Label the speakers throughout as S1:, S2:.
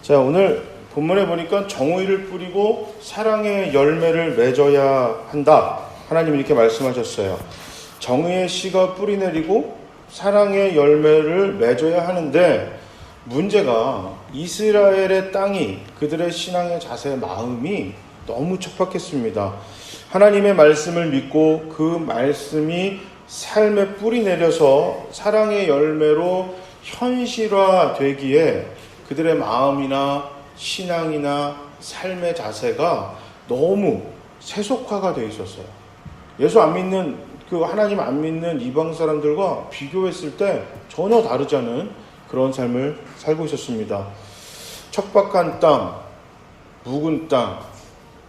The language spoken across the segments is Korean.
S1: 자, 오늘 본문에 보니까 정의를 뿌리고 사랑의 열매를 맺어야 한다. 하나님이 이렇게 말씀하셨어요. 정의의 씨가 뿌리 내리고 사랑의 열매를 맺어야 하는데, 문제가 이스라엘의 땅이, 그들의 신앙의 자세, 마음이 너무 척박했습니다. 하나님의 말씀을 믿고 그 말씀이 삶에 뿌리 내려서 사랑의 열매로 현실화되기에 그들의 마음이나 신앙이나 삶의 자세가 너무 세속화가 되어 있었어요. 예수 안 믿는, 하나님 안 믿는 이방 사람들과 비교했을 때 전혀 다르지 않은 그런 삶을 살고 있었습니다. 척박한 땅, 묵은 땅,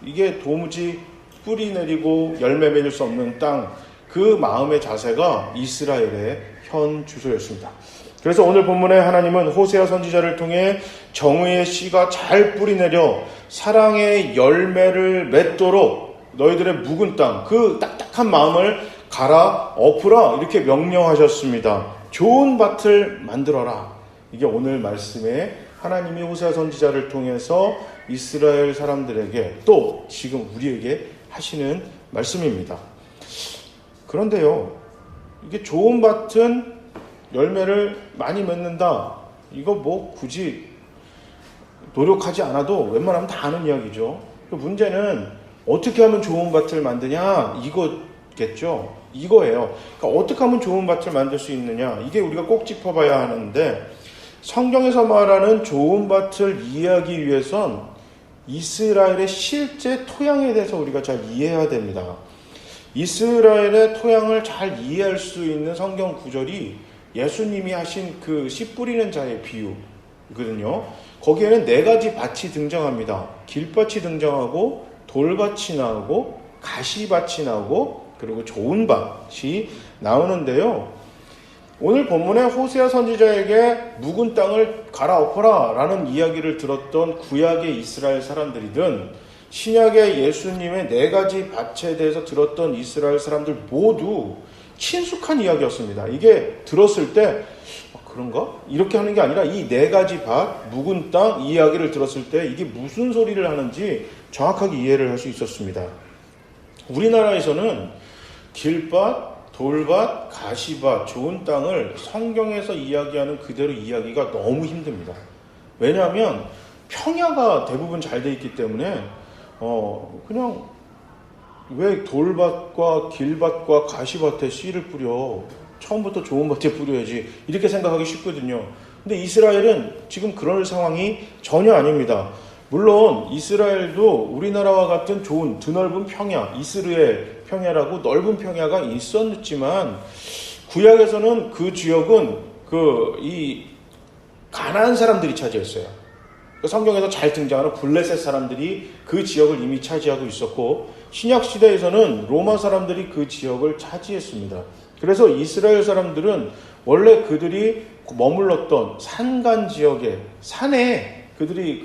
S1: 이게 도무지 뿌리 내리고 열매 맺을 수 없는 땅, 그 마음의 자세가 이스라엘의 현 주소였습니다. 그래서 오늘 본문에 하나님은 호세아 선지자를 통해 정의의 씨가 잘 뿌리 내려 사랑의 열매를 맺도록 너희들의 묵은 땅, 그 딱딱한 마음을 갈아 엎으라, 이렇게 명령하셨습니다. 좋은 밭을 만들어라. 이게 오늘 말씀에 하나님이 호세아 선지자를 통해서 이스라엘 사람들에게, 또 지금 우리에게 하시는 말씀입니다. 그런데요, 이게 좋은 밭은 열매를 많이 맺는다, 이거 뭐 굳이 노력하지 않아도 웬만하면 다 아는 이야기죠. 문제는 어떻게 하면 좋은 밭을 만드냐, 이거겠죠. 이거예요. 그러니까 어떻게 하면 좋은 밭을 만들 수 있느냐, 이게 우리가 꼭 짚어봐야 하는데, 성경에서 말하는 좋은 밭을 이해하기 위해선 이스라엘의 실제 토양에 대해서 우리가 잘 이해해야 됩니다. 이스라엘의 토양을 잘 이해할 수 있는 성경 구절이 예수님이 하신 그 씨 뿌리는 자의 비유거든요. 거기에는 4가지 밭이 등장합니다. 길밭이 등장하고, 돌밭이 나오고, 가시밭이 나오고, 그리고 좋은 밭이 나오는데요. 오늘 본문에 호세아 선지자에게 묵은 땅을 갈아엎어라 라는 이야기를 들었던 구약의 이스라엘 사람들이든 신약의 예수님의 4가지 밭에 대해서 들었던 이스라엘 사람들 모두 친숙한 이야기였습니다. 이게 들었을 때 그런가? 이렇게 하는 게 아니라 이 4가지 밭, 묵은 땅 이야기를 들었을 때 이게 무슨 소리를 하는지 정확하게 이해를 할 수 있었습니다. 우리나라에서는 길밭, 돌밭, 가시밭, 좋은 땅을 성경에서 이야기하는 그대로 이야기가 너무 힘듭니다. 왜냐하면 평야가 대부분 잘 돼 있기 때문에 그냥 왜 돌밭과 길밭과 가시밭에 씨를 뿌려? 처음부터 좋은 밭에 뿌려야지, 이렇게 생각하기 쉽거든요. 근데 이스라엘은 지금 그럴 상황이 전혀 아닙니다. 물론 이스라엘도 우리나라와 같은 좋은 드넓은 평야, 이스르엘 평야라고 넓은 평야가 있었지만, 구약에서는 그 지역은 이 가나안 사람들이 차지했어요. 성경에서 잘 등장하는 블레셋 사람들이 그 지역을 이미 차지하고 있었고, 신약 시대에서는 로마 사람들이 그 지역을 차지했습니다. 그래서 이스라엘 사람들은 원래 그들이 머물렀던 산간 지역에, 산에 그들이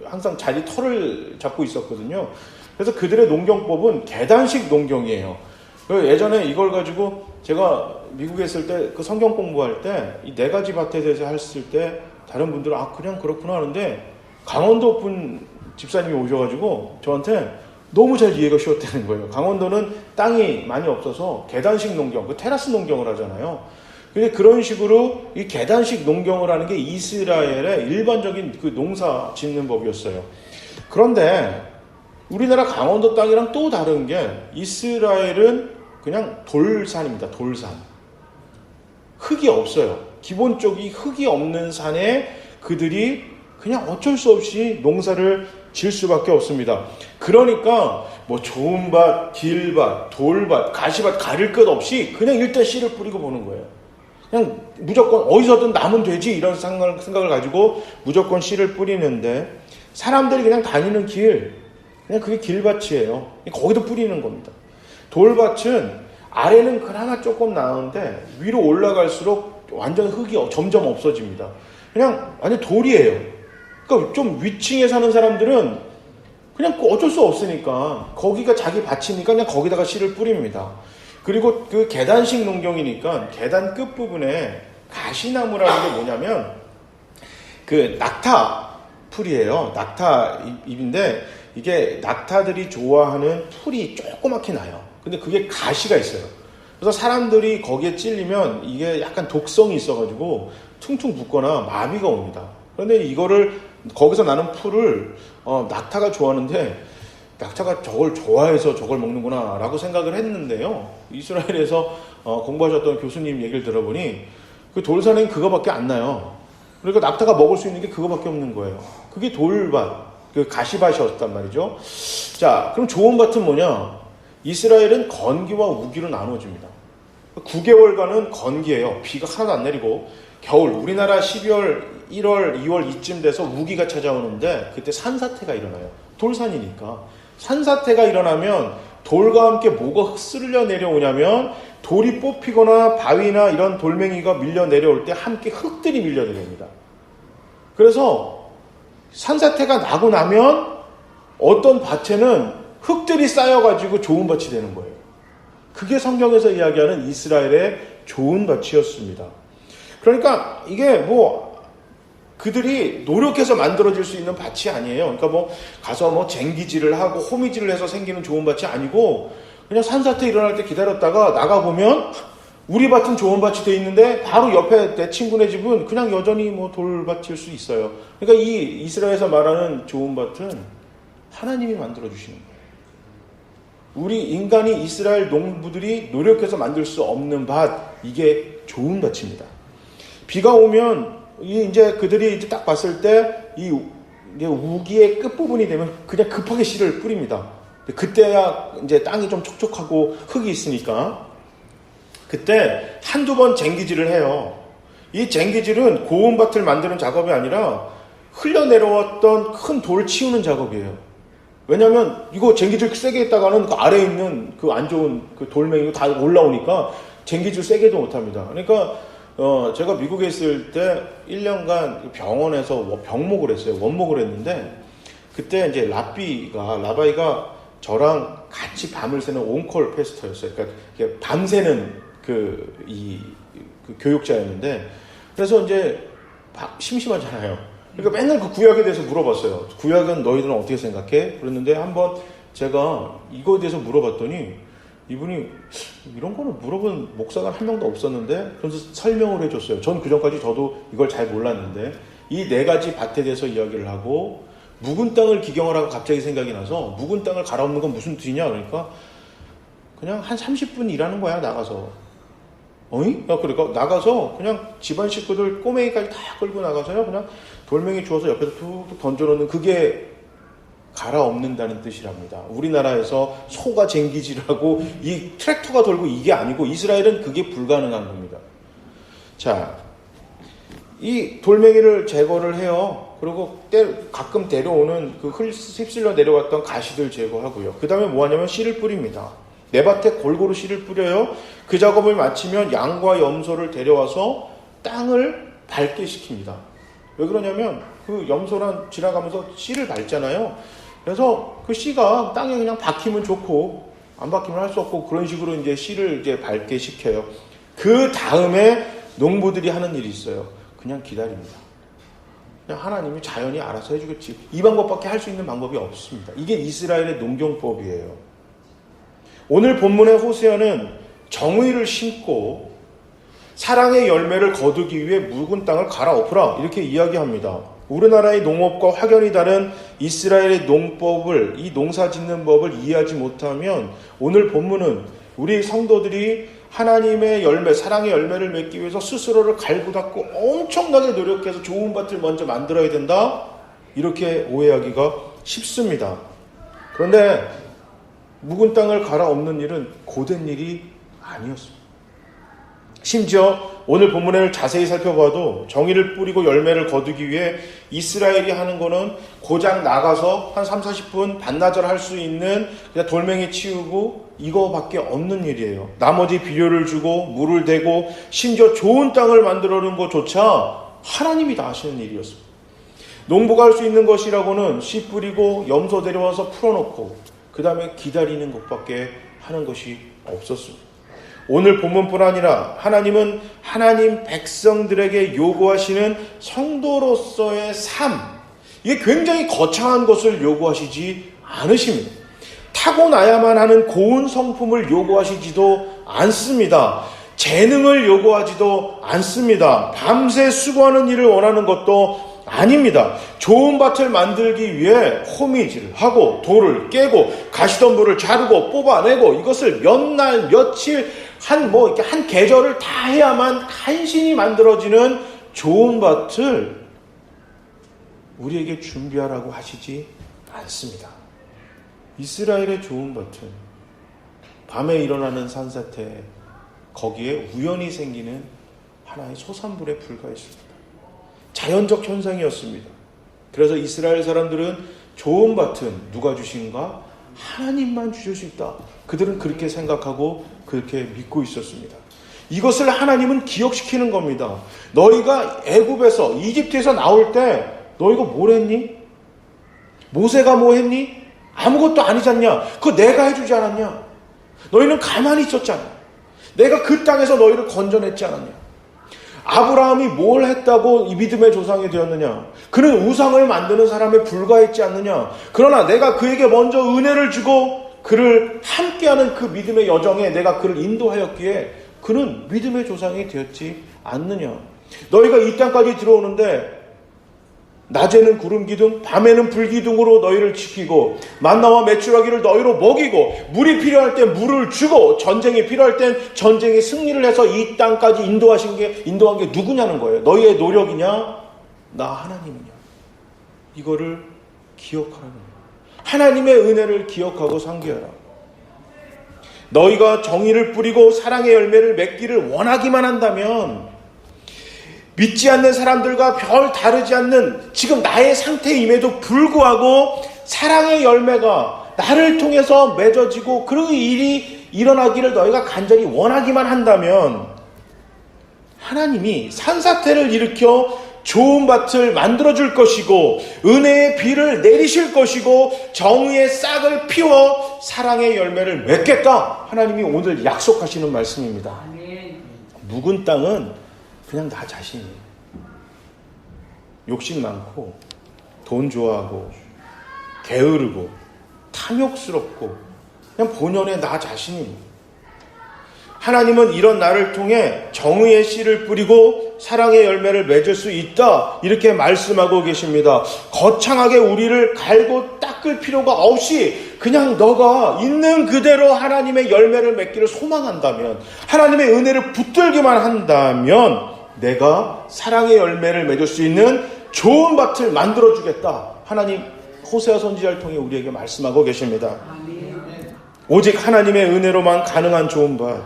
S1: 항상 자기 터를 잡고 있었거든요. 그래서 그들의 농경법은 계단식 농경이에요. 예전에 이걸 가지고 제가 미국에 있을 때 그 성경 공부할 때 이 4가지 밭에 대해서 했을 때 다른 분들은 그냥 그렇구나 하는데, 강원도 분 집사님이 오셔가지고 저한테 너무 잘 이해가 쉬웠다는 거예요. 강원도는 땅이 많이 없어서 계단식 농경, 테라스 농경을 하잖아요. 근데 그런 식으로 이 계단식 농경을 하는 게 이스라엘의 일반적인 그 농사 짓는 법이었어요. 그런데 우리나라 강원도 땅이랑 또 다른 게, 이스라엘은 그냥 돌산입니다. 돌산. 흙이 없어요. 기본적인 흙이 없는 산에 그들이 그냥 어쩔 수 없이 농사를 지을 수밖에 없습니다. 그러니까 뭐 좋은 밭, 길밭, 돌밭, 가시밭 가릴 것 없이 그냥 일단 씨를 뿌리고 보는 거예요. 그냥 무조건 어디서든 나면 되지, 이런 생각을 가지고 무조건 씨를 뿌리는데, 사람들이 그냥 다니는 길, 그냥 그게 길밭이에요. 거기도 뿌리는 겁니다. 돌밭은 아래는 그나마 조금 나은데 위로 올라갈수록 완전 흙이 점점 없어집니다. 그냥 완전 돌이에요. 그러니까 좀 위층에 사는 사람들은 그냥 어쩔 수 없으니까 거기가 자기 밭이니까 그냥 거기다가 씨를 뿌립니다. 그리고 그 계단식 농경이니까 계단 끝부분에 가시나무라는 게 뭐냐면 그 낙타 풀이에요. 낙타 잎인데 이게 낙타들이 좋아하는 풀이 조그맣게 나요. 근데 그게 가시가 있어요. 그래서 사람들이 거기에 찔리면 이게 약간 독성이 있어가지고 퉁퉁 붓거나 마비가 옵니다. 그런데 이거를 거기서 나는 풀을 낙타가 좋아하는데 낙타가 저걸 좋아해서 저걸 먹는구나 라고 생각을 했는데요. 이스라엘에서 공부하셨던 교수님 얘기를 들어보니 그 돌산에는 그거밖에 안 나요. 그러니까 낙타가 먹을 수 있는 게 그거밖에 없는 거예요. 그게 돌밭, 그 가시밭이었단 말이죠. 자, 그럼 좋은 밭은 뭐냐? 이스라엘은 건기와 우기로 나누어집니다. 9개월간은 건기예요. 비가 하나도 안 내리고 겨울, 우리나라 12월, 1월, 2월 이쯤 돼서 우기가 찾아오는데 그때 산사태가 일어나요. 돌산이니까. 산사태가 일어나면 돌과 함께 뭐가 쓸려 내려오냐면 돌이 뽑히거나 바위나 이런 돌멩이가 밀려 내려올 때 함께 흙들이 밀려 내려옵니다. 그래서 산사태가 나고 나면 어떤 밭에는 흙들이 쌓여가지고 좋은 밭이 되는 거예요. 그게 성경에서 이야기하는 이스라엘의 좋은 밭이었습니다. 그러니까 이게 뭐 그들이 노력해서 만들어질 수 있는 밭이 아니에요. 그러니까 뭐 가서 뭐 쟁기질을 하고 호미질을 해서 생기는 좋은 밭이 아니고 그냥 산사태 일어날 때 기다렸다가 나가보면 우리 밭은 좋은 밭이 돼 있는데 바로 옆에 내 친구네 집은 그냥 여전히 뭐 돌밭일 수 있어요. 그러니까 이 이스라엘에서 말하는 좋은 밭은 하나님이 만들어주시는 거예요. 우리 인간이 이스라엘 농부들이 노력해서 만들 수 없는 밭, 이게 좋은 밭입니다. 비가 오면 이제 그들이 이제 딱 봤을 때 이 우기의 끝부분이 되면 그냥 급하게 씨를 뿌립니다. 그때야 이제 땅이 좀 촉촉하고 흙이 있으니까 그때 한두 번 쟁기질을 해요. 이 쟁기질은 고운 밭을 만드는 작업이 아니라 흘러내려왔던 큰 돌 치우는 작업이에요. 왜냐면 이거 쟁기질 세게 했다가는 그 아래에 있는 그 안 좋은 그 돌멩이가 다 올라오니까 쟁기질 세게 해도 못합니다. 그러니까 제가 미국에 있을 때 1년간 병원에서 병목을 했어요. 원목을 했는데 그때 이제 라바이가 저랑 같이 밤을 새는 온콜 패스터였어요. 그러니까 밤새는 그 교육자였는데 그래서 이제 심심하잖아요. 그러니까 맨날 그 구약에 대해서 물어봤어요. 구약은 너희들은 어떻게 생각해? 그랬는데 한번 제가 이거에 대해서 물어봤더니 이분이 이런 거는 물어본 목사가 한 명도 없었는데 그래서 설명을 해줬어요. 전 그전까지 저도 이걸 잘 몰랐는데 이 네 가지 밭에 대해서 이야기를 하고 묵은 땅을 기경을 하고 갑자기 생각이 나서 묵은 땅을 갈아엎는 건 무슨 뜻이냐 그러니까 그냥 한 30분 일하는 거야 나가서. 어이? 그러니까 나가서 그냥 집안 식구들 꼬맹이까지 다 끌고 나가서요 그냥 돌멩이 주워서 옆에서 툭툭 던져놓는 그게 갈아엎는다는 뜻이랍니다. 우리나라에서 소가 쟁기질하고 이 트랙터가 돌고 이게 아니고 이스라엘은 그게 불가능한 겁니다. 자, 이 돌멩이를 제거를 해요. 그리고 가끔 데려오는 그 휩쓸려 내려왔던 가시들 제거하고요. 그 다음에 뭐 하냐면 씨를 뿌립니다. 내 밭에 골고루 씨를 뿌려요. 그 작업을 마치면 양과 염소를 데려와서 땅을 밟게 시킵니다. 왜 그러냐면 그 염소랑 지나가면서 씨를 밟잖아요. 그래서 그 씨가 땅에 그냥 박히면 좋고 안 박히면 할 수 없고 그런 식으로 이제 씨를 이제 밟게 시켜요. 그 다음에 농부들이 하는 일이 있어요. 그냥 기다립니다. 그냥 하나님이 자연이 알아서 해주겠지. 이 방법밖에 할 수 있는 방법이 없습니다. 이게 이스라엘의 농경법이에요. 오늘 본문의 호세아는 정의를 심고 사랑의 열매를 거두기 위해 묵은 땅을 갈아엎으라 이렇게 이야기합니다. 우리나라의 농업과 확연히 다른 이스라엘의 농법을 이 농사 짓는 법을 이해하지 못하면 오늘 본문은 우리 성도들이 하나님의 열매, 사랑의 열매를 맺기 위해서 스스로를 갈고 닦고 엄청나게 노력해서 좋은 밭을 먼저 만들어야 된다 이렇게 오해하기가 쉽습니다. 그런데 묵은 땅을 갈아엎는 일은 고된 일이 아니었습니다. 심지어 오늘 본문을 자세히 살펴봐도 정의를 뿌리고 열매를 거두기 위해 이스라엘이 하는 거는 고장 나가서 한 3, 40분 반나절 할 수 있는 그냥 돌멩이 치우고 이거밖에 없는 일이에요. 나머지 비료를 주고 물을 대고 심지어 좋은 땅을 만들어 놓은 것조차 하나님이 다 하시는 일이었습니다. 농부가 할 수 있는 것이라고는 씨 뿌리고 염소 데려와서 풀어놓고 그 다음에 기다리는 것밖에 하는 것이 없었습니다. 오늘 본문뿐 아니라 하나님은 하나님 백성들에게 요구하시는 성도로서의 삶, 이게 굉장히 거창한 것을 요구하시지 않으십니다. 타고나야만 하는 고운 성품을 요구하시지도 않습니다. 재능을 요구하지도 않습니다. 밤새 수고하는 일을 원하는 것도 아닙니다. 좋은 밭을 만들기 위해 호미질을 하고 돌을 깨고 가시덤불을 자르고 뽑아내고 이것을 몇 날 며칠 한 계절을 다 해야만 간신히 만들어지는 좋은 밭을 우리에게 준비하라고 하시지 않습니다. 이스라엘의 좋은 밭은 밤에 일어나는 산사태, 거기에 우연히 생기는 하나의 소산불에 불과했습니다. 자연적 현상이었습니다. 그래서 이스라엘 사람들은 좋은 밭은 누가 주신가? 하나님만 주실 수 있다. 그들은 그렇게 생각하고 그렇게 믿고 있었습니다. 이것을 하나님은 기억시키는 겁니다. 너희가 애굽에서 이집트에서 나올 때 너희가 뭘 했니? 모세가 뭐 했니? 아무것도 아니지 않냐? 그거 내가 해주지 않았냐? 너희는 가만히 있었잖아. 내가 그 땅에서 너희를 건져냈지 않았냐? 아브라함이 뭘 했다고 이 믿음의 조상이 되었느냐? 그는 우상을 만드는 사람에 불과했지 않느냐? 그러나 내가 그에게 먼저 은혜를 주고 그를 함께하는 그 믿음의 여정에 내가 그를 인도하였기에 그는 믿음의 조상이 되었지 않느냐? 너희가 이 땅까지 들어오는데 낮에는 구름 기둥, 밤에는 불 기둥으로 너희를 지키고 만나와 메추라기를 너희로 먹이고 물이 필요할 때 물을 주고 전쟁이 필요할 땐 전쟁에 승리를 해서 이 땅까지 인도한 게 누구냐는 거예요. 너희의 노력이냐? 나 하나님이냐? 이거를 기억하라는 거예요. 하나님의 은혜를 기억하고 상기하라. 너희가 정의를 뿌리고 사랑의 열매를 맺기를 원하기만 한다면 믿지 않는 사람들과 별 다르지 않는 지금 나의 상태임에도 불구하고 사랑의 열매가 나를 통해서 맺어지고 그 일이 일어나기를 너희가 간절히 원하기만 한다면 하나님이 산사태를 일으켜 좋은 밭을 만들어줄 것이고 은혜의 비를 내리실 것이고 정의의 싹을 피워 사랑의 열매를 맺겠다. 하나님이 오늘 약속하시는 말씀입니다. 묵은 땅은 그냥 나 자신이 욕심 많고 돈 좋아하고 게으르고 탐욕스럽고 그냥 본연의 나 자신입니다. 하나님은 이런 나를 통해 정의의 씨를 뿌리고 사랑의 열매를 맺을 수 있다 이렇게 말씀하고 계십니다. 거창하게 우리를 갈고 닦을 필요가 없이 그냥 너가 있는 그대로 하나님의 열매를 맺기를 소망한다면 하나님의 은혜를 붙들기만 한다면 내가 사랑의 열매를 맺을 수 있는 좋은 밭을 만들어주겠다. 하나님 호세아 선지자를 통해 우리에게 말씀하고 계십니다. 오직 하나님의 은혜로만 가능한 좋은 밭,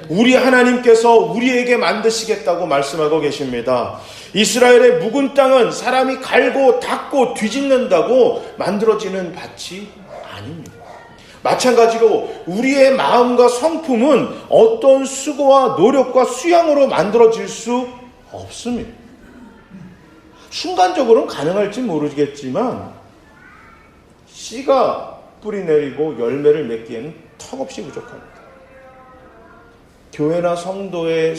S1: 우리 하나님께서 우리에게 만드시겠다고 말씀하고 계십니다. 이스라엘의 묵은 땅은 사람이 갈고 닦고 뒤집는다고 만들어지는 밭이 아닙니다. 마찬가지로 우리의 마음과 성품은 어떤 수고와 노력과 수양으로 만들어질 수 없습니다. 순간적으로는 가능할지 모르겠지만 씨가 뿌리 내리고 열매를 맺기에는 턱없이 부족합니다. 교회나 성도의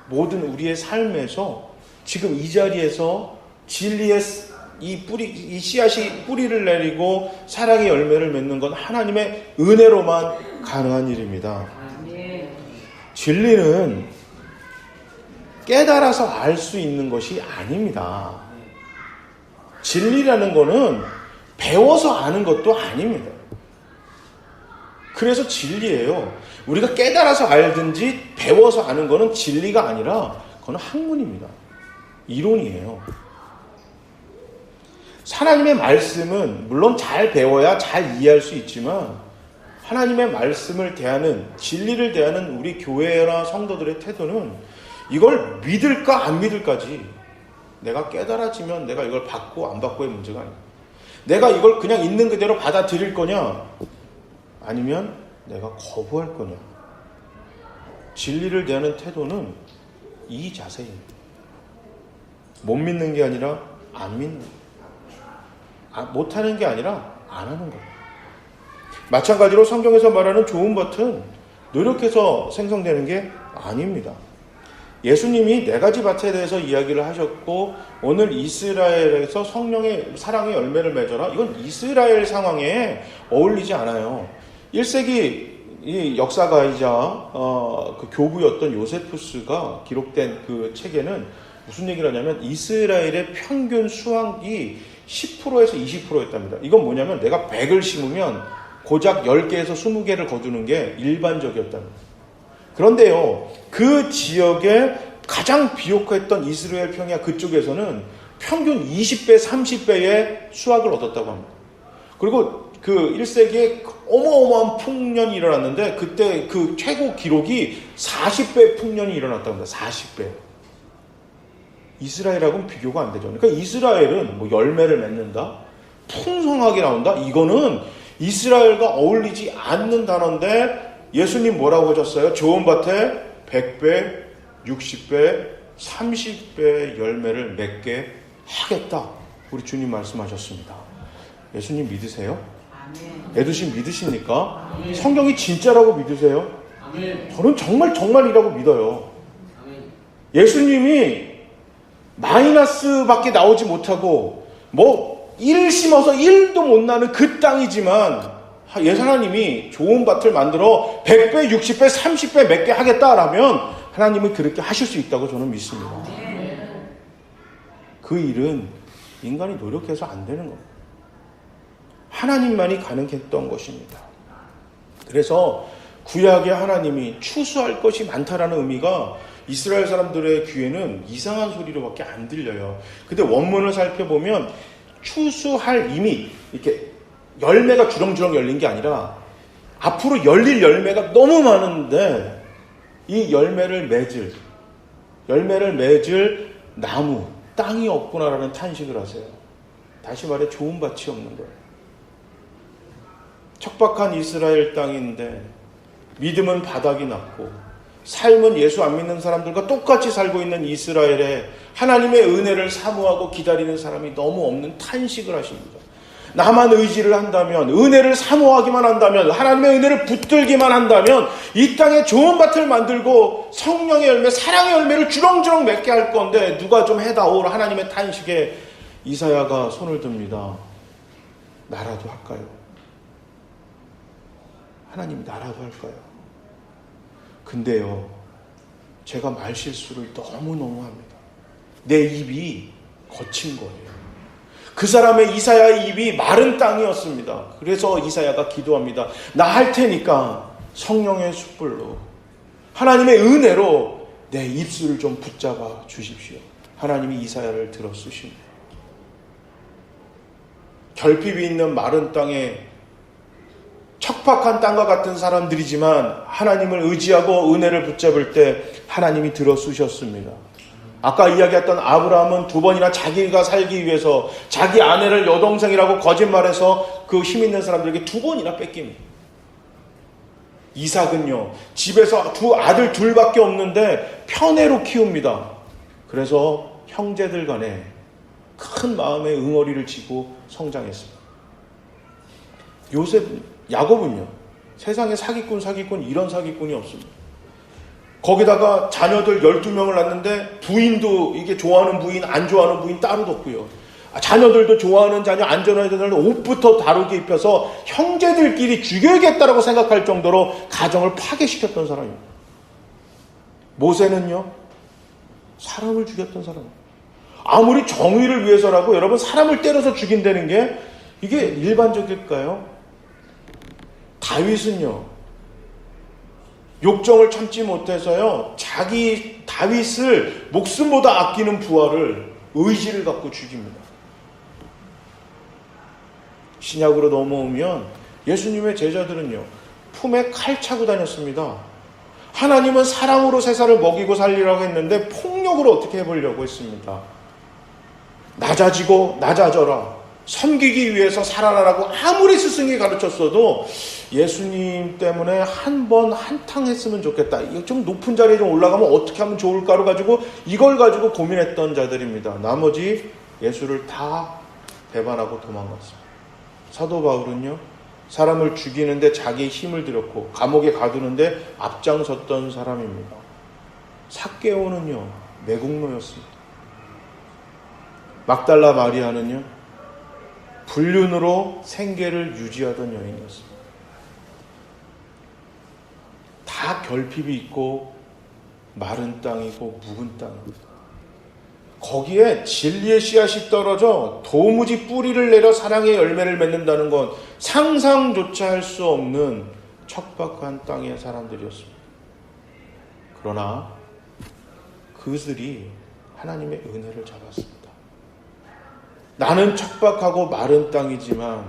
S1: 모든 우리의 삶에서 지금 이 자리에서 진리의 이 씨앗이 뿌리를 내리고 사랑의 열매를 맺는 건 하나님의 은혜로만 가능한 일입니다. 진리는 깨달아서 알 수 있는 것이 아닙니다. 진리라는 거는 배워서 아는 것도 아닙니다. 그래서 진리예요. 우리가 깨달아서 알든지 배워서 아는 거는 진리가 아니라 그건 학문입니다. 이론이에요. 하나님의 말씀은 물론 잘 배워야 잘 이해할 수 있지만 하나님의 말씀을 대하는 진리를 대하는 우리 교회나 성도들의 태도는 이걸 믿을까 안 믿을까지 내가 깨달아지면 내가 이걸 받고 안 받고의 문제가 아니야. 내가 이걸 그냥 있는 그대로 받아들일 거냐 아니면 내가 거부할 거냐. 진리를 대하는 태도는 이 자세입니다. 못 믿는 게 아니라 안 믿는 거예요. 못하는 게 아니라 안 하는 거예요. 마찬가지로 성경에서 말하는 좋은 밭은 노력해서 생성되는 게 아닙니다. 예수님이 네 가지 밭에 대해서 이야기를 하셨고 오늘 이스라엘에서 성령의 사랑의 열매를 맺어라. 이건 이스라엘 상황에 어울리지 않아요. 1세기 이 역사가이자 그 교부였던 요세푸스가 기록된 그 책에는 무슨 얘기를 하냐면 이스라엘의 평균 수확이 10%에서 20%였답니다. 이건 뭐냐면 내가 100을 심으면 고작 10개에서 20개를 거두는 게 일반적이었답니다. 그런데요, 그 지역에 가장 비옥했던 이스라엘 평야 그쪽에서는 평균 20배, 30배의 수확을 얻었다고 합니다. 그리고 그 1세기에 어마어마한 풍년이 일어났는데 그때 그 최고 기록이 40배 풍년이 일어났다고 합니다. 40배. 이스라엘하고는 비교가 안 되죠. 그러니까 이스라엘은 뭐 열매를 맺는다? 풍성하게 나온다? 이거는 이스라엘과 어울리지 않는 단어인데 예수님 뭐라고 하셨어요? 좋은 밭에 100배, 60배, 30배 열매를 맺게 하겠다. 우리 주님 말씀하셨습니다. 예수님 믿으세요? 예수님 믿으십니까? 아멘. 성경이 진짜라고 믿으세요? 아멘. 저는 정말이라고 믿어요. 아멘. 예수님이 마이너스밖에 나오지 못하고 뭐 1 심어서 1도 못 나는 그 땅이지만 하나님이 좋은 밭을 만들어 100배, 60배, 30배 맺게 하겠다라면 하나님이 그렇게 하실 수 있다고 저는 믿습니다. 그 일은 인간이 노력해서 안 되는 겁니다. 하나님만이 가능했던 것입니다. 그래서 구약의 하나님이 추수할 것이 많다라는 의미가 이스라엘 사람들의 귀에는 이상한 소리로밖에 안 들려요. 근데 원문을 살펴보면 추수할 이미 이렇게 열매가 주렁주렁 열린 게 아니라 앞으로 열릴 열매가 너무 많은데 이 열매를 맺을 나무, 땅이 없구나라는 탄식을 하세요. 다시 말해 좋은 밭이 없는 거예요. 척박한 이스라엘 땅인데 믿음은 바닥이 났고 삶은 예수 안 믿는 사람들과 똑같이 살고 있는 이스라엘에 하나님의 은혜를 사모하고 기다리는 사람이 너무 없는 탄식을 하십니다. 나만 의지를 한다면, 은혜를 사모하기만 한다면, 하나님의 은혜를 붙들기만 한다면 이 땅에 좋은 밭을 만들고 성령의 열매, 사랑의 열매를 주렁주렁 맺게 할 건데 누가 좀 해다오라 하나님의 탄식에 이사야가 손을 듭니다. 나라도 할까요? 하나님 나라도 할까요? 근데요, 제가 말실수를 너무너무 합니다. 내 입이 거친 거예요. 그 사람의 이사야의 입이 마른 땅이었습니다. 그래서 이사야가 기도합니다. 나 할 테니까 성령의 숯불로 하나님의 은혜로 내 입술을 좀 붙잡아 주십시오. 하나님이 이사야를 들어 쓰십니다. 결핍이 있는 마른 땅에 척박한 땅과 같은 사람들이지만 하나님을 의지하고 은혜를 붙잡을 때 하나님이 들어 쓰셨습니다. 아까 이야기했던 아브라함은 2번이나 자기가 살기 위해서 자기 아내를 여동생이라고 거짓말해서 그 힘 있는 사람들에게 2번이나 뺏깁니다. 이삭은요, 집에서 아들 2밖에 없는데 편애로 키웁니다. 그래서 형제들 간에 큰 마음의 응어리를 지고 성장했습니다. 야곱은요, 세상에 사기꾼 이런 사기꾼이 없습니다. 거기다가 자녀들 12명을 낳는데 부인도 이게 좋아하는 부인, 안 좋아하는 부인 따로 뒀고요. 자녀들도 좋아하는 자녀, 안 좋아하는 자녀를 옷부터 다르게 입혀서 형제들끼리 죽여야겠다라고 생각할 정도로 가정을 파괴시켰던 사람입니다. 모세는요, 사람을 죽였던 사람입니다. 아무리 정의를 위해서라고 여러분 사람을 때려서 죽인다는 게 이게 일반적일까요? 다윗은요, 욕정을 참지 못해서요, 자기 다윗을 목숨보다 아끼는 부하를 의지를 갖고 죽입니다. 신약으로 넘어오면 예수님의 제자들은요, 품에 칼 차고 다녔습니다. 하나님은 사랑으로 세상을 먹이고 살리라고 했는데 폭력으로 어떻게 해보려고 했습니다. 낮아져라, 섬기기 위해서 살아라라고 아무리 스승이 가르쳤어도 예수님 때문에 한탕 했으면 좋겠다. 이거 좀 높은 자리에 좀 올라가면 어떻게 하면 좋을까로 가지고 이걸 가지고 고민했던 자들입니다. 나머지 예수를 다 배반하고 도망갔습니다. 사도 바울은요, 사람을 죽이는데 자기의 힘을 들였고 감옥에 가두는데 앞장섰던 사람입니다. 삭개오는요 매국노였습니다. 막달라 마리아는요 불륜으로 생계를 유지하던 여인이었습니다. 다 결핍이 있고 마른 땅이고 묵은 땅입니다. 거기에 진리의 씨앗이 떨어져 도무지 뿌리를 내려 사랑의 열매를 맺는다는 건 상상조차 할 수 없는 척박한 땅의 사람들이었습니다. 그러나 그들이 하나님의 은혜를 잡았습니다. 나는 척박하고 마른 땅이지만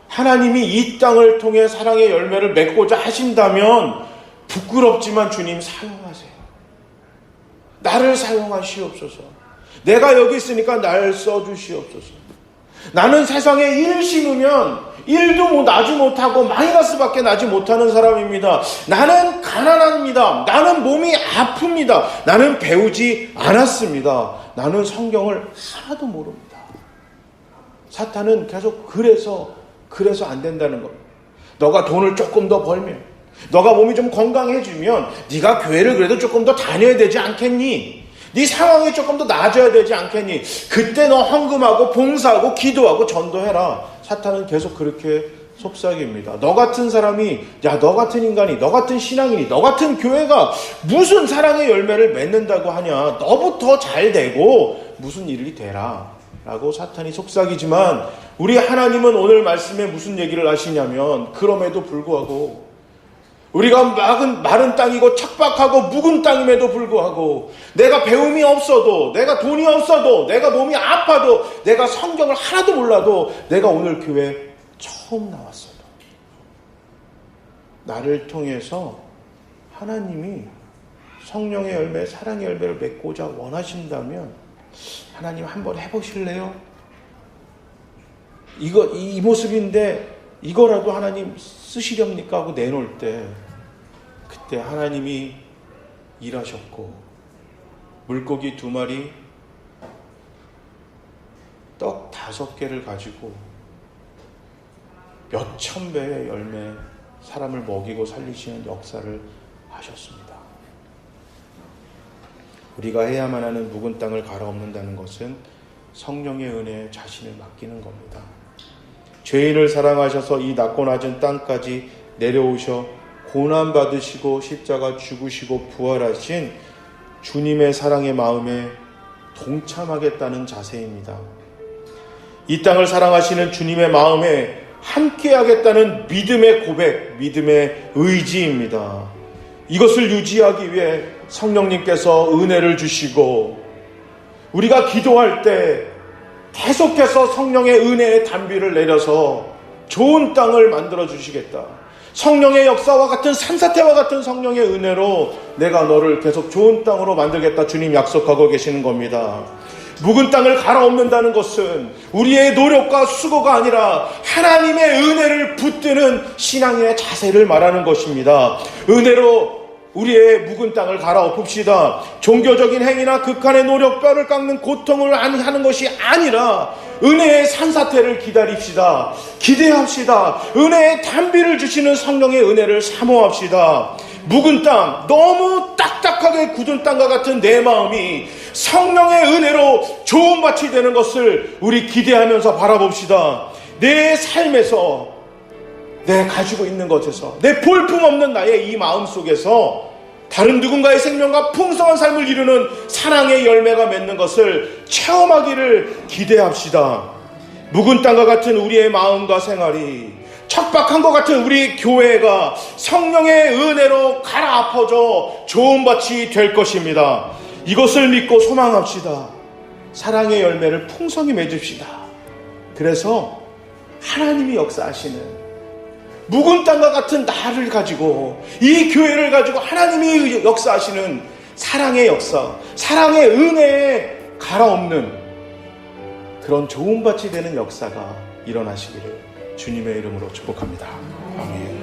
S1: 하나님이 이 땅을 통해 사랑의 열매를 맺고자 하신다면 부끄럽지만 주님 사용하세요. 나를 사용하시옵소서. 내가 여기 있으니까 날 써주시옵소서. 나는 세상에 일 심으면 일도 나지 못하고 마이너스밖에 나지 못하는 사람입니다. 나는 가난합니다. 나는 몸이 아픕니다. 나는 배우지 않았습니다. 나는 성경을 하나도 모릅니다. 사탄은 계속 그래서 안 된다는 겁니다. 너가 돈을 조금 더 벌면, 너가 몸이 좀 건강해지면 네가 교회를 그래도 조금 더 다녀야 되지 않겠니? 네 상황이 조금 더 나아져야 되지 않겠니? 그때 너 헌금하고 봉사하고 기도하고 전도해라. 사탄은 계속 그렇게 속삭입니다. 너 같은 사람이, 야, 너 같은 인간이, 너 같은 신앙인이, 너 같은 교회가 무슨 사랑의 열매를 맺는다고 하냐? 너부터 잘 되고 무슨 일이 되라 라고 사탄이 속삭이지만 우리 하나님은 오늘 말씀에 무슨 얘기를 하시냐면 그럼에도 불구하고 우리가 마른 땅이고 척박하고 묵은 땅임에도 불구하고 내가 배움이 없어도, 내가 돈이 없어도, 내가 몸이 아파도, 내가 성경을 하나도 몰라도, 내가 오늘 교회 처음 나왔어도 나를 통해서 하나님이 성령의 열매, 사랑의 열매를 맺고자 원하신다면 하나님 한번 해보실래요? 이 모습인데 이거라도 하나님 쓰시렵니까? 하고 내놓을 때 그때 하나님이 일하셨고 물고기 2마리 떡 5개를 가지고 몇천 배의 열매 사람을 먹이고 살리시는 역사를 하셨습니다. 우리가 해야만 하는 묵은 땅을 갈아엎는다는 것은 성령의 은혜에 자신을 맡기는 겁니다. 죄인을 사랑하셔서 이 낮고 낮은 땅까지 내려오셔 고난받으시고 십자가 죽으시고 부활하신 주님의 사랑의 마음에 동참하겠다는 자세입니다. 이 땅을 사랑하시는 주님의 마음에 함께하겠다는 믿음의 고백, 믿음의 의지입니다. 이것을 유지하기 위해 성령님께서 은혜를 주시고 우리가 기도할 때 계속해서 성령의 은혜의 단비를 내려서 좋은 땅을 만들어 주시겠다. 성령의 역사와 같은 산사태와 같은 성령의 은혜로 내가 너를 계속 좋은 땅으로 만들겠다 주님 약속하고 계시는 겁니다. 묵은 땅을 갈아엎는다는 것은 우리의 노력과 수고가 아니라 하나님의 은혜를 붙드는 신앙의 자세를 말하는 것입니다. 은혜로 우리의 묵은 땅을 갈아엎읍시다. 종교적인 행위나 극한의 노력, 뼈를 깎는 고통을 하는 것이 아니라 은혜의 산사태를 기다립시다. 기대합시다. 은혜의 단비를 주시는 성령의 은혜를 사모합시다. 묵은 땅, 너무 딱딱하게 굳은 땅과 같은 내 마음이 성령의 은혜로 좋은 밭이 되는 것을 우리 기대하면서 바라봅시다. 내 삶에서, 내 가지고 있는 것에서, 내 볼품없는 나의 이 마음 속에서 다른 누군가의 생명과 풍성한 삶을 이루는 사랑의 열매가 맺는 것을 체험하기를 기대합시다. 묵은 땅과 같은 우리의 마음과 생활이, 척박한 것 같은 우리 교회가 성령의 은혜로 갈아엎어져 좋은 밭이 될 것입니다. 이것을 믿고 소망합시다. 사랑의 열매를 풍성히 맺읍시다. 그래서 하나님이 역사하시는 묵은 땅과 같은 나를 가지고, 이 교회를 가지고 하나님이 역사하시는 사랑의 역사, 사랑의 은혜에 갈아엎는 그런 좋은 밭이 되는 역사가 일어나시기를 주님의 이름으로 축복합니다. 아멘.